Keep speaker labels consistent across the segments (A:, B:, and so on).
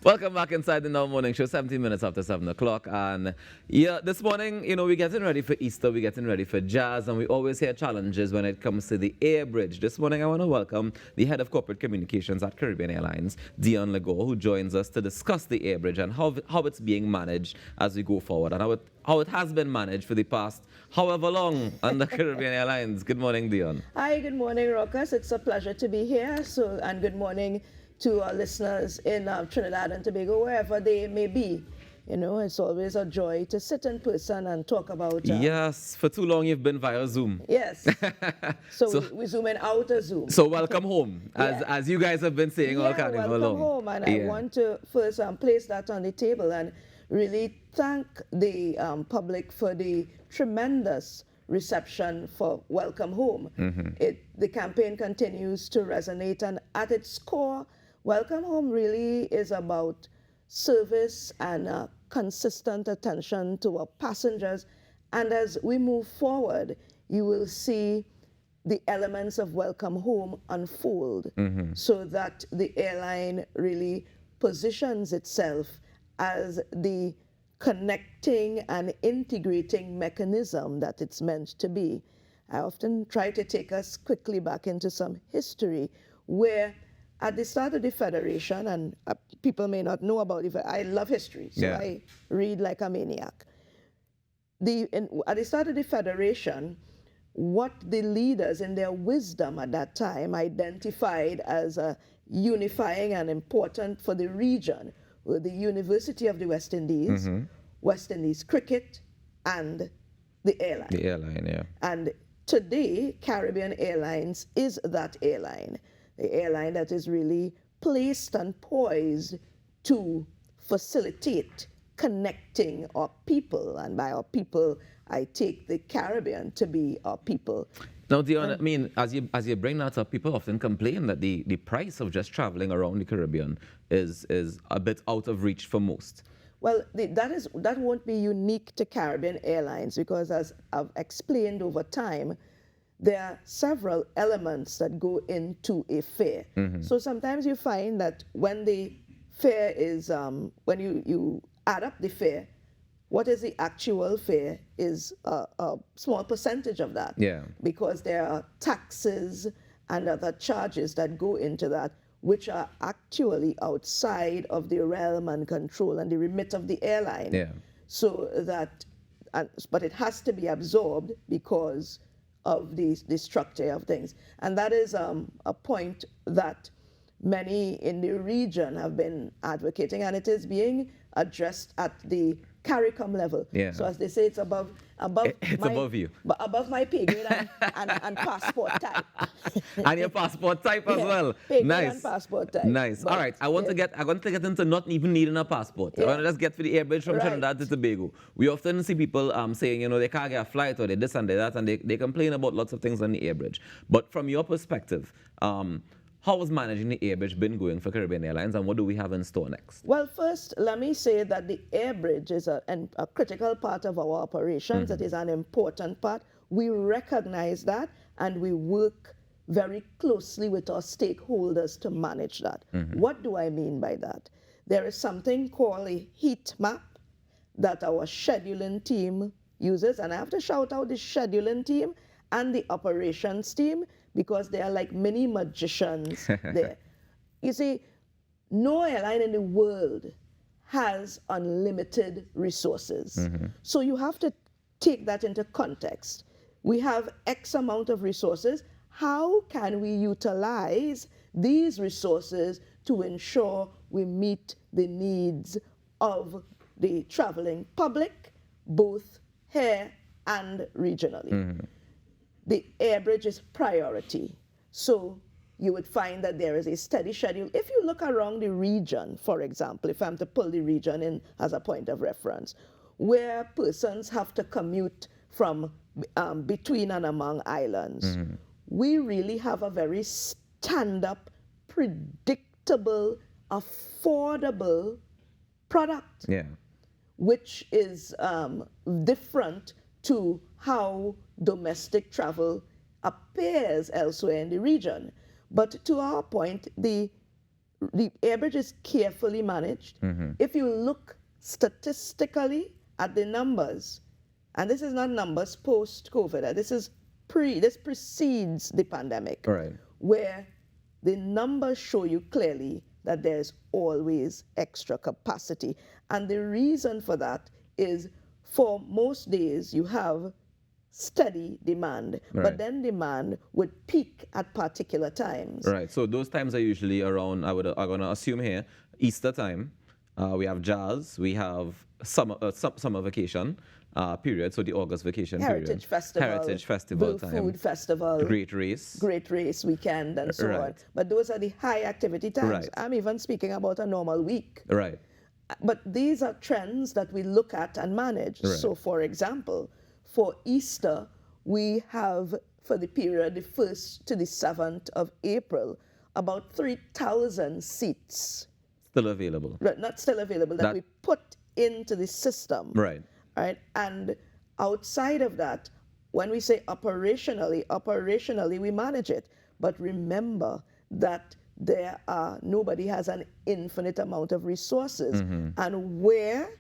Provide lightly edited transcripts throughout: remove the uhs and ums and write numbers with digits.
A: Welcome back inside the Now Morning Show, 17 minutes after 7 o'clock. And yeah, this morning, we're getting ready for Easter, we're getting ready for jazz, and we always hear challenges when it comes to the air bridge. This morning, I want to welcome the head of corporate communications at Caribbean Airlines, Dion Legore, who joins us to discuss the air bridge and how it's being managed as we go forward, and how it has been managed for the past however long under Caribbean Airlines. Good morning, Dion.
B: Hi, good morning, Rokas. It's a pleasure to be here. And good morning to our listeners in Trinidad and Tobago, wherever they may be. It's always a joy to sit in person and talk about...
A: yes, for too long you've been via Zoom.
B: Yes. So we're zooming out of Zoom.
A: So welcome home, as you guys have been saying all carnival long.
B: Welcome home, and I want to first place that on the table and really thank the public for the tremendous reception for Welcome Home. Mm-hmm. The campaign continues to resonate, and at its core, Welcome Home really is about service and consistent attention to our passengers. And as we move forward, you will see the elements of Welcome Home unfold, so that the airline really positions itself as the connecting and integrating mechanism that it's meant to be. I often try to take us quickly back into some history where at the start of the Federation, and people may not know about it, I love history, so I read like a maniac. At the start of the Federation, what the leaders in their wisdom at that time identified as unifying and important for the region were the University of the West Indies, West Indies Cricket, and the airline.
A: The airline, yeah.
B: And today, Caribbean Airlines is that airline. The airline that is really placed and poised to facilitate connecting our people. And by our people, I take the Caribbean to be our people.
A: Now, Dion, I mean, as you bring that up, people often complain that the price of just traveling around the Caribbean is a bit out of reach for most.
B: Well, that won't be unique to Caribbean Airlines, because as I've explained over time, there are several elements that go into a fare. So sometimes you find that when the fare is, when you add up the fare, what is the actual fare is a small percentage of that.
A: Yeah.
B: Because there are taxes and other charges that go into that, which are actually outside of the realm and control and the remit of the airline.
A: Yeah.
B: So that, but it has to be absorbed because of the structure of things. And that is a point that many in the region have been advocating, and it is being addressed at the CARICOM level.
A: Yeah.
B: So as they say, it's above
A: you.
B: Above my pay grade and passport type.
A: And your passport type as well.
B: Pay grade
A: Nice.
B: and passport type.
A: Nice.
B: But,
A: all right. I want to get into not even needing a passport. I want to just get for the air bridge from Trinidad to Tobago. We often see people saying, they can't get a flight, or they this and they that, and they complain about lots of things on the air bridge. But from your perspective, how has managing the air bridge been going for Caribbean Airlines, and what do we have in store next?
B: Well, first, let me say that the air bridge is a critical part of our operations. It is an important part. We recognize that, and we work very closely with our stakeholders to manage that. What do I mean by that? There is something called a heat map that our scheduling team uses, and I have to shout out the scheduling team and the operations team, because they are like mini magicians there. You see, no airline in the world has unlimited resources. So you have to take that into context. We have X amount of resources. How can we utilize these resources to ensure we meet the needs of the traveling public, both here and regionally? The air bridge is priority. So you would find that there is a steady schedule. If you look around the region, for example, if I'm to pull the region in as a point of reference, where persons have to commute from between and among islands, we really have a very stand-up, predictable, affordable product, which is different to how domestic travel appears elsewhere in the region. But to our point, the the airbridge is carefully managed. If you look statistically at the numbers, and this is not numbers post-COVID, this precedes the pandemic,
A: Right.
B: where the numbers show you clearly that there's always extra capacity. And the reason for that is for most days you have steady demand,
A: Right.
B: but then demand would peak at particular times.
A: Right. So those times are usually around, I'm going to assume here, Easter time. We have jazz. We have summer vacation period. So the August vacation
B: Heritage
A: period. Heritage Festival
B: Blue
A: time.
B: Food Festival.
A: Great race.
B: Great race weekend and so on.
A: Right.
B: But those are the high activity times.
A: Right.
B: I'm even speaking about a normal week.
A: Right.
B: But these are trends that we look at and manage.
A: Right.
B: So for example, for Easter, we have for the period the 1st to the 7th of April, about 3,000 seats.
A: Still available.
B: Right, not still available, that we put into the system.
A: Right.
B: Right? And outside of that, when we say operationally we manage it. But remember that nobody has an infinite amount of resources. And where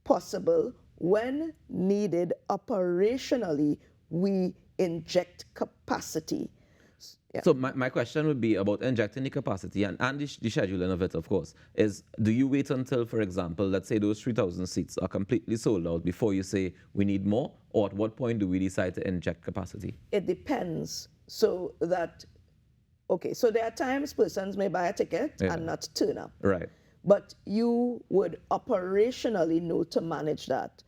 B: possible, when needed operationally, we inject capacity. Yeah.
A: So my question would be about injecting the capacity and the scheduling of it, of course, is do you wait until, for example, let's say those 3,000 seats are completely sold out before you say we need more? Or at what point do we decide to inject capacity?
B: It depends. So there are times persons may buy a ticket and not turn up.
A: Right.
B: But you would operationally know to manage that.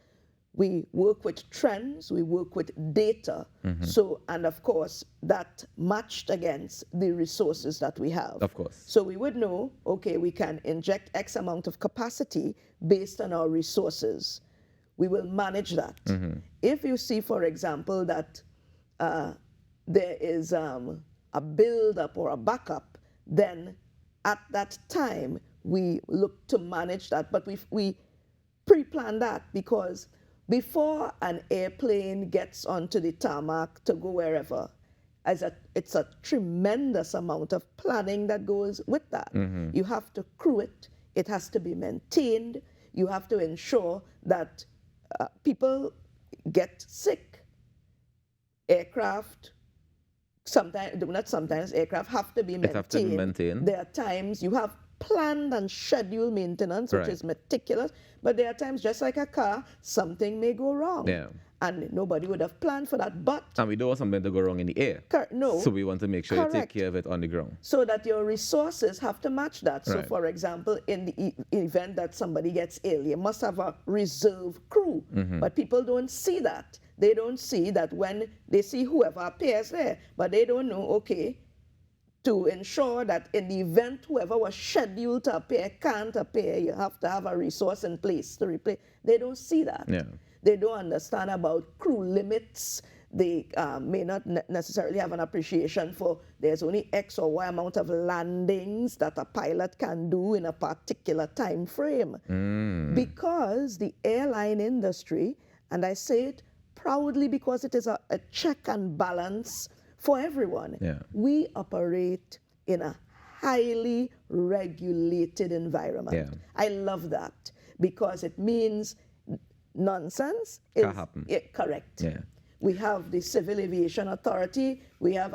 B: We work with trends, we work with data. So, and of course, that matched against the resources that we have.
A: Of course.
B: So we would know, okay, we can inject X amount of capacity based on our resources. We will manage that. If you see, for example, that there is a build-up or a backup, then at that time, we look to manage that. But we pre-plan that because before an airplane gets onto the tarmac to go wherever, it's a tremendous amount of planning that goes with that. You have to crew it. It has to be maintained. You have to ensure that people get sick. Aircraft, aircraft have to be maintained.
A: It have to be maintained.
B: There are times you have planned and scheduled maintenance, which is meticulous, but there are times, just like a car, something may go wrong.
A: Yeah.
B: And nobody would have planned for that. But
A: and we don't want something to go wrong in the air.
B: No.
A: So we want to make sure you take care of it on the ground.
B: So that your resources have to match that. So
A: Right.
B: for example, in the event that somebody gets ill, you must have a reserve crew. But people don't see that. They don't see that when they see whoever appears there, but they don't know, okay, to ensure that in the event whoever was scheduled to appear can't appear, you have to have a resource in place to replace. They don't see that.
A: Yeah.
B: They don't understand about crew limits. They may not necessarily have an appreciation for there's only X or Y amount of landings that a pilot can do in a particular time frame. Because the airline industry, and I say it proudly because it is a check and balance for everyone.
A: Yeah.
B: We operate in a highly regulated environment.
A: Yeah.
B: I love that because it means nonsense
A: Can happen.
B: Correct.
A: Yeah.
B: We have the Civil Aviation Authority. We have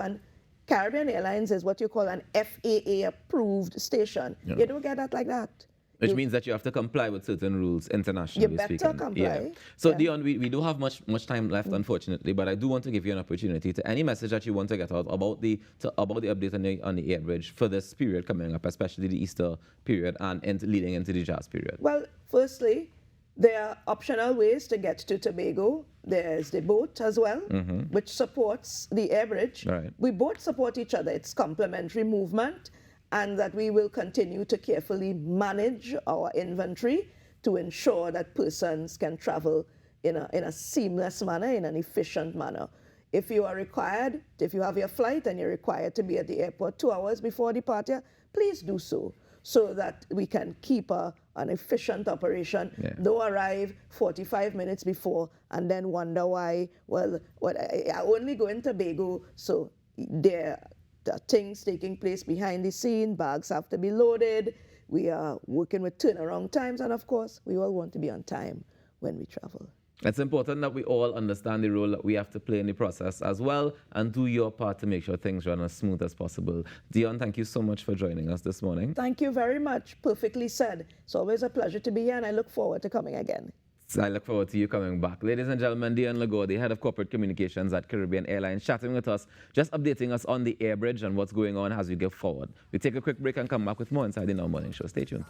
B: Caribbean Airlines is what you call an FAA approved station.
A: Yeah.
B: You don't get that like that.
A: Which means that you have to comply with certain rules internationally
B: You better
A: speaking.
B: comply.
A: Yeah. So,
B: Yeah.
A: Dion, we don't have much time left, unfortunately, but I do want to give you an opportunity to any message that you want to get out about the update on the airbridge for this period coming up, especially the Easter period and leading into the jazz period.
B: Well, firstly, there are optional ways to get to Tobago. There's the boat as well, which supports the airbridge.
A: Right.
B: We both support each other. It's complementary movement, and that we will continue to carefully manage our inventory to ensure that persons can travel in a seamless manner, in an efficient manner. If you have your flight and you're required to be at the airport 2 hours before departure, please do so that we can keep an efficient operation.
A: Yeah.
B: Don't arrive 45 minutes before and then wonder why, I only go in Tobago, so there things taking place behind the scene. Bags have to be loaded. We are working with turnaround times, and of course, we all want to be on time when we travel.
A: It's important that we all understand the role that we have to play in the process as well, and do your part to make sure things run as smooth as possible. Dion, thank you so much for joining us this morning.
B: Thank you very much. Perfectly said. It's always a pleasure to be here, and I look forward to coming again.
A: I look forward to you coming back. Ladies and gentlemen, Dion Lago, the head of corporate communications at Caribbean Airlines, chatting with us, just updating us on the air bridge and what's going on as we go forward. We take a quick break and come back with more inside the Now Morning Show. Stay tuned.